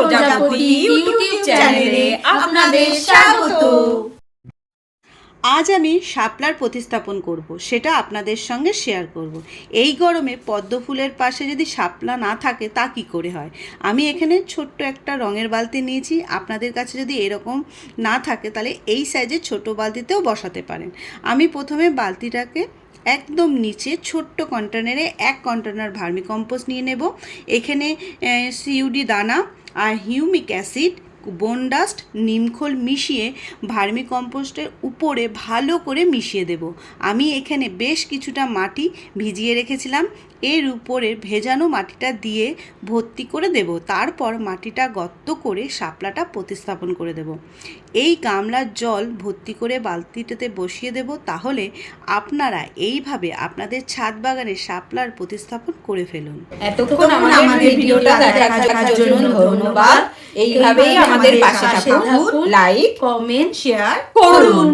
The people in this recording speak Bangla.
প্রজাপতি ইউটিউব চ্যানেলে আপনাদের স্বাগত। আজ আমি শাপলার প্রতিস্থাপন করব, সেটা আপনাদের সঙ্গে শেয়ার করব। এই গরমে পদ্ম ফুলের পাশে যদি শাপলা না থাকে তা কি করে হয়। আমি এখানে ছোট্ট একটা রঙের বালতি নিয়েছি। আপনাদের কাছে যদি এরকম না থাকে তাহলে এই সাইজের ছোট বালতিতেও বসাতে পারেন। আমি প্রথমে বালতিটাকে একদম নিচে ছোট্ট কন্টেনারে 1 কন্টেনার ভার্মিকম্পোস্ট নিয়ে নেব। এখানে সিউডি দানা আর হিউমিক অ্যাসিড, বোনডাস্ট, নিমখোল মিশিয়ে ভার্মিকম্পোস্টের উপরে ভালো করে মিশিয়ে দেব। আমি এখানে বেশ কিছুটা মাটি ভিজিয়ে রেখেছিলাম, এর উপরে ভেজানো মাটিটা দিয়ে ভর্তি করে দেব। তারপর মাটিটা গর্ত করে শাপলাটা প্রতিস্থাপন করে দেব। এই গামলার জল ভর্তি করে বালতিটাতে বসিয়ে দেব। তাহলে আপনারা এইভাবে আপনাদের ছাদ বাগানে শাপলার প্রতিস্থাপন করে ফেলুন। এতক্ষণ আমাদের ভিডিওটা দেখার জন্য ধন্যবাদ। এইভাবেই আমাদের পাশে থাকুন, লাইক, কমেন্ট, শেয়ার করুন।